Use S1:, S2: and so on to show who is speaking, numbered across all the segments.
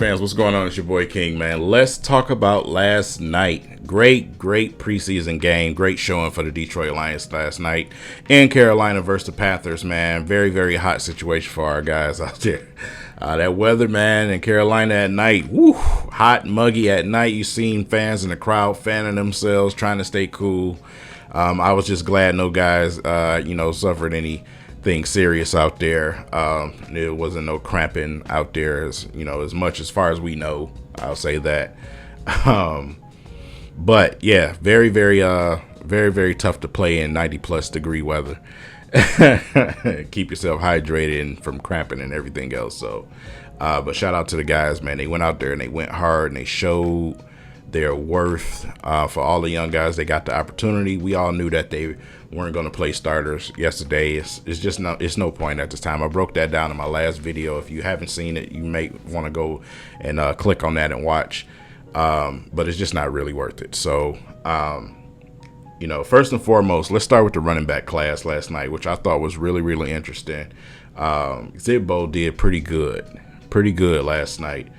S1: fans, what's going on? It's your boy King, man. Let's talk about last night. Great preseason game. Great showing for the Detroit Lions last night in Carolina versus the Panthers, man. Very hot situation for our guys out there. That weather, man, in Carolina at night, woo, hot, muggy at night. You seen fans in the crowd fanning themselves, trying to stay cool. I was just glad no guys, suffered anything serious out there. There wasn't no cramping out there, as much as far as we know. I'll say that. But yeah, very tough to play in 90+ degree weather. Keep yourself hydrated and from cramping and everything else. So, but shout out to the guys, man. They went out there and they went hard and they showed their worth. For all the young guys, they got the opportunity. We all knew that they weren't going to play starters yesterday. It's no point at this time. I broke that down in my last video. If you haven't seen it, you may want to go and click on that and watch. But it's just not really worth it. So, first and foremost, let's start with the running back class last night, which I thought was really interesting. Zibbo did pretty good last night.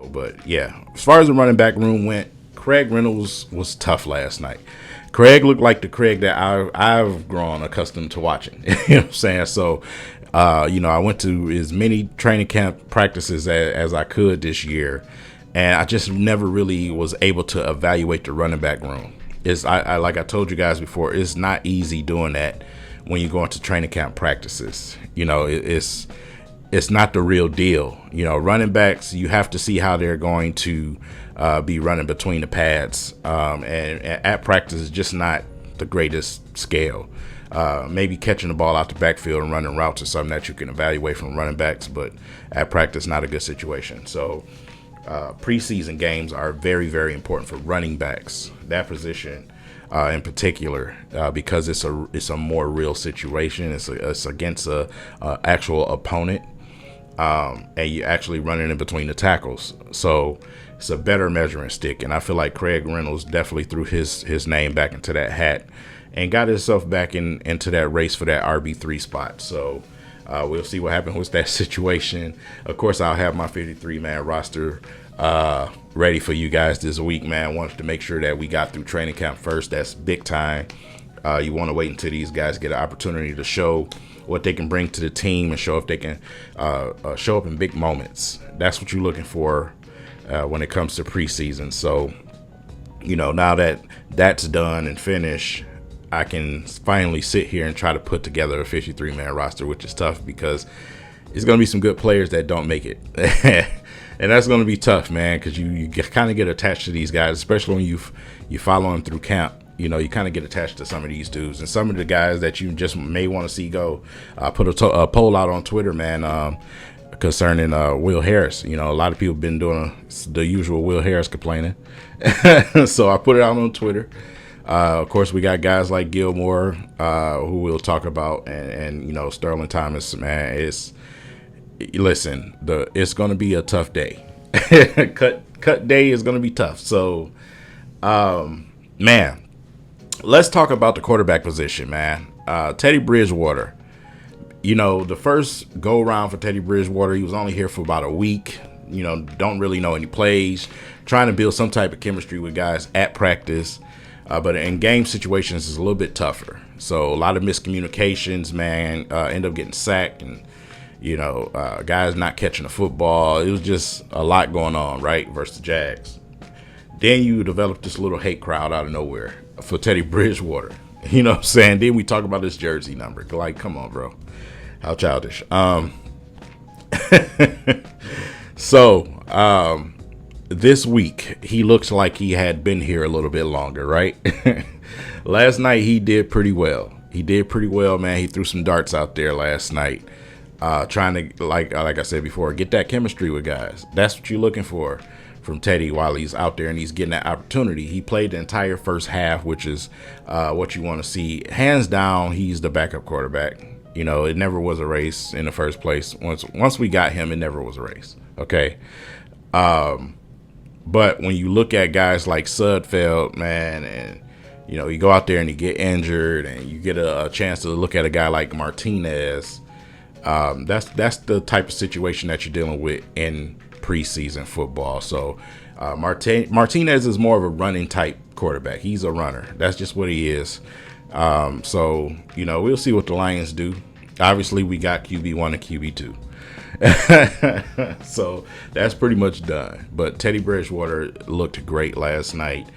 S1: But yeah, as far as the running back room went, Craig Reynolds was tough last night. Craig looked like the Craig that I've grown accustomed to watching. You know what I'm saying? So, I went to as many training camp practices as I could this year, and I just never really was able to evaluate the running back room. Like I told you guys before, it's not easy doing that when you go into training camp practices. It's not the real deal. Running backs, you have to see how they're going to be running between the pads. And at practice is just not the greatest scale. Maybe catching the ball out the backfield and running routes is something that you can evaluate from running backs, but at practice, not a good situation. So preseason games are very important for running backs, that position in particular, because it's a more real situation. It's against a actual opponent. And you're actually running in between the tackles. So it's a better measuring stick. And I feel like Craig Reynolds definitely threw his name back into that hat and got himself back into that race for that RB3 spot. So we'll see what happens with that situation. Of course, I'll have my 53-man roster ready for you guys this week, man. Wanted to make sure that we got through training camp first. That's big time. You want to wait until these guys get an opportunity to show what they can bring to the team and show if they can show up in big moments. That's what you're looking for when it comes to preseason. So, now that that's done and finished, I can finally sit here and try to put together a 53-man roster, which is tough because it's going to be some good players that don't make it. And that's going to be tough, man, because you kind of get attached to these guys, especially when you follow them through camp. You kind of get attached to some of these dudes and some of the guys that you just may want to see go. I put a poll out on Twitter, man, concerning Will Harris. A lot of people have been doing the usual Will Harris complaining. So I put it out on Twitter. Of course, we got guys like Gilmore, who we'll talk about, and Sterling Thomas, man. It's going to be a tough day. Cut day is going to be tough. So, man. Let's talk about the quarterback position, man. Teddy Bridgewater. The first go around for Teddy Bridgewater, he was only here for about a week. Don't really know any plays. Trying to build some type of chemistry with guys at practice. But in game situations, it's a little bit tougher. So a lot of miscommunications, man. End up getting sacked and, guys not catching the football. It was just a lot going on, right, versus the Jags. Then you develop this little hate crowd out of nowhere for Teddy Bridgewater. You know what I'm saying? Then we talk about his jersey number. Like, come on, bro. How childish. So, this week, he looks like he had been here a little bit longer, right? Last night, he did pretty well. Man. He threw some darts out there last night. Trying to, like I said before, get that chemistry with guys. That's what you're looking for from Teddy while he's out there and he's getting that opportunity. He played the entire first half, which is what you want to see. Hands down, he's the backup quarterback. It never was a race in the first place. Once we got him, it never was a race. Okay. But when you look at guys like Sudfeld, man, and you go out there and you get injured and you get a chance to look at a guy like Martinez, that's the type of situation that you're dealing with in preseason football. So Martinez is more of a running type quarterback. He's a runner. That's just what he is. So, we'll see what the Lions do. Obviously, we got QB1 and QB2. So that's pretty much done. But Teddy Bridgewater looked great last night.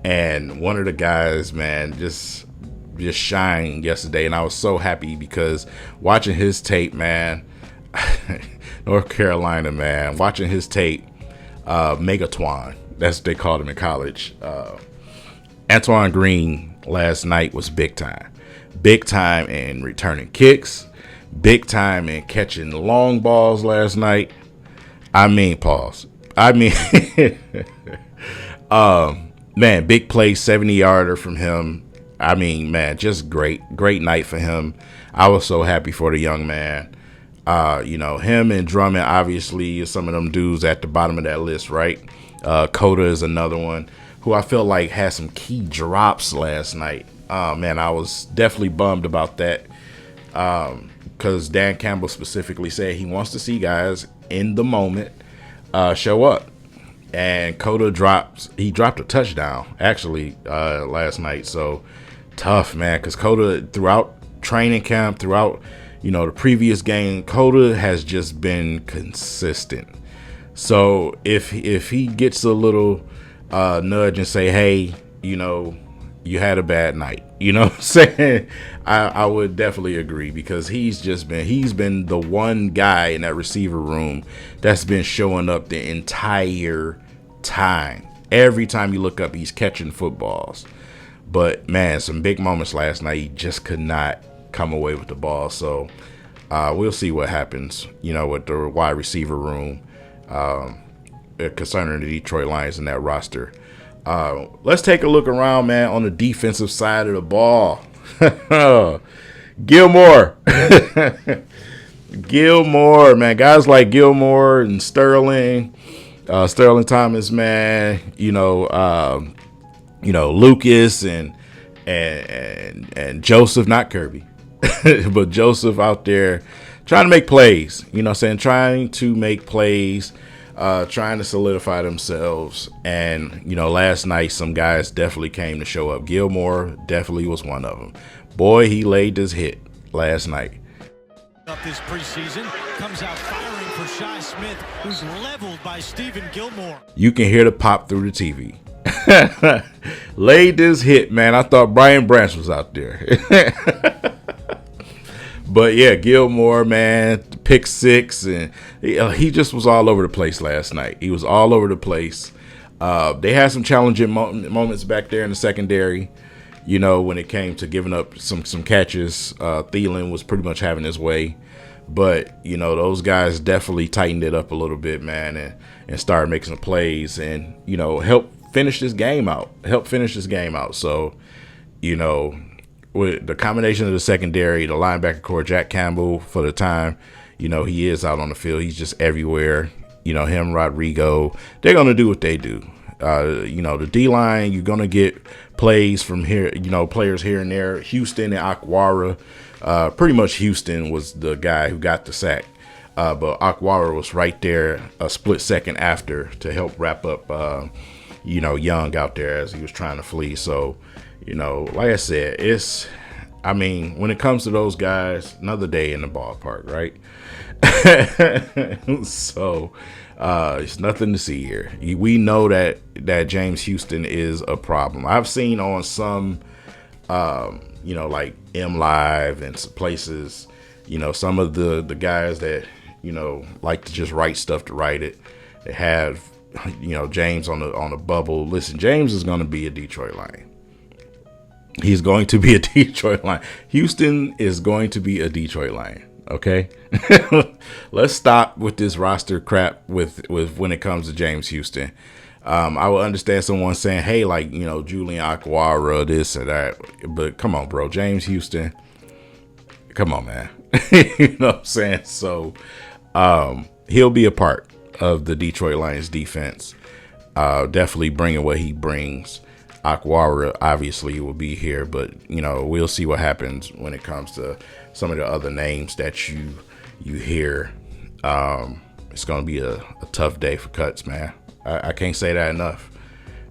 S1: And one of the guys, man, just shined yesterday. And I was so happy because watching his tape, man, North Carolina, man, watching his tape, Megatwan, that's what they called him in college. Antoine Green last night was big time. Big time in returning kicks. Big time in catching long balls last night. Pause. Man, big play, 70-yarder from him. Just great night for him. I was so happy for the young man. Him and Drummond obviously is some of them dudes at the bottom of that list, right? Coda is another one who I feel like had some key drops last night. I was definitely bummed about that because Dan Campbell specifically said he wants to see guys in the moment show up. And Coda dropped a touchdown actually last night. So tough, man, because Coda throughout training camp, throughout the previous game, Coda has just been consistent. So if he gets a little nudge and say, hey, you had a bad night, what I'm saying? I would definitely agree because he's been the one guy in that receiver room that's been showing up the entire time. Every time you look up, he's catching footballs. But man, some big moments last night. He just could not come away with the ball. So we'll see what happens, with the wide receiver room concerning the Detroit Lions in that roster. Let's take a look around, man, on the defensive side of the ball. Gilmore. Gilmore, man. Guys like Gilmore and Sterling Thomas, man. Lucas and Joseph, not Kirby, but Joseph out there trying to make plays. Trying to make plays. Trying to solidify themselves. And, last night, some guys definitely came to show up. Gilmore definitely was one of them. Boy, he laid this hit last night.
S2: Up this preseason, comes out firing for Shi Smith, who's leveled by Stephen Gilmore.
S1: You can hear the pop through the TV. Laid this hit, man. I thought Brian Branch was out there. But yeah, Gilmore, man, pick six, and he just was all over the place last night. He was all over the place. They had some challenging moments back there in the secondary, when it came to giving up some catches. Thielen was pretty much having his way. But, those guys definitely tightened it up a little bit, man, and started making some plays and, help finish this game out. So, with the combination of the secondary, the linebacker core, Jack Campbell, for the time, he is out on the field. He's just everywhere. Him, Rodrigo, they're going to do what they do. The D-line, you're going to get plays from here, players here and there. Houston and Akwara. Pretty much Houston was the guy who got the sack. But Akwara was right there a split second after to help wrap up, Young out there as he was trying to flee. So, like I said, when it comes to those guys, another day in the ballpark, right? So, it's nothing to see here. We know that James Houston is a problem. I've seen on some, like M Live and some places, some of the guys that, like to just write stuff to write it. They have, James on the bubble. Listen, James is going to be a Detroit Lion. He's going to be a Detroit Lion. Houston is going to be a Detroit Lion. Okay, let's stop with this roster crap with when it comes to James Houston. I would understand someone saying, hey, like, Julian Akwara, this or that, but come on, bro, James Houston, come on, man. You know what I'm saying? So he'll be a part of the Detroit Lions defense, definitely bringing what he brings. Akwara obviously will be here, but we'll see what happens when it comes to some of the other names that you hear it's going to be a tough day for cuts, man. I can't say that enough.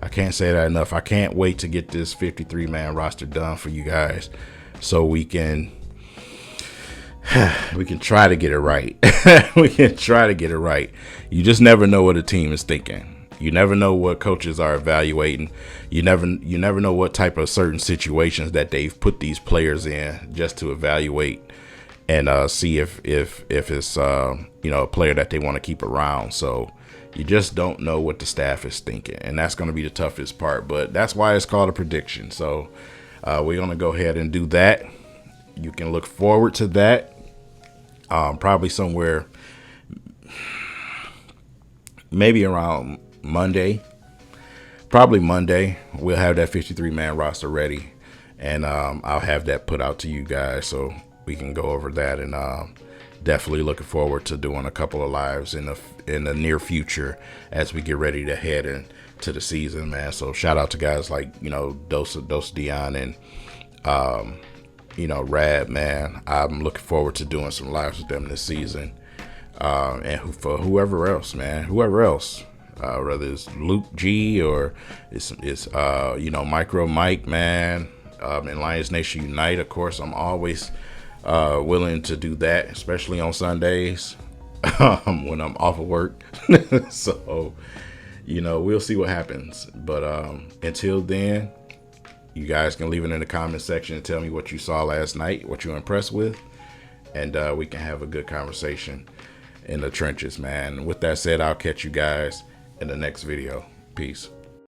S1: I can't say that enough. I can't wait to get this 53-man roster done for you guys so we can try to get it right. We can try to get it right. You just never know what a team is thinking. You never know what coaches are evaluating. You never know what type of certain situations that they've put these players in just to evaluate and see if it's a player that they want to keep around. So you just don't know what the staff is thinking, and that's going to be the toughest part. But that's why it's called a prediction. So we're going to go ahead and do that. You can look forward to that. Probably somewhere, maybe around Monday. Probably Monday, we'll have that 53-man roster ready, and I'll have that put out to you guys so we can go over that. And definitely looking forward to doing a couple of lives in the near future as we get ready to head into the season, man. So shout out to guys like Dos Dion and Rad, man. I'm looking forward to doing some lives with them this season, and for whoever else, whether it's Luke G or it's Micro Mike, man, and Lions Nation Unite. Of course, I'm always willing to do that, especially on Sundays when I'm off of work. So, we'll see what happens. But until then, you guys can leave it in the comment section and tell me what you saw last night, what you're impressed with, and we can have a good conversation in the trenches, man. With that said, I'll catch you guys in the next video. Peace.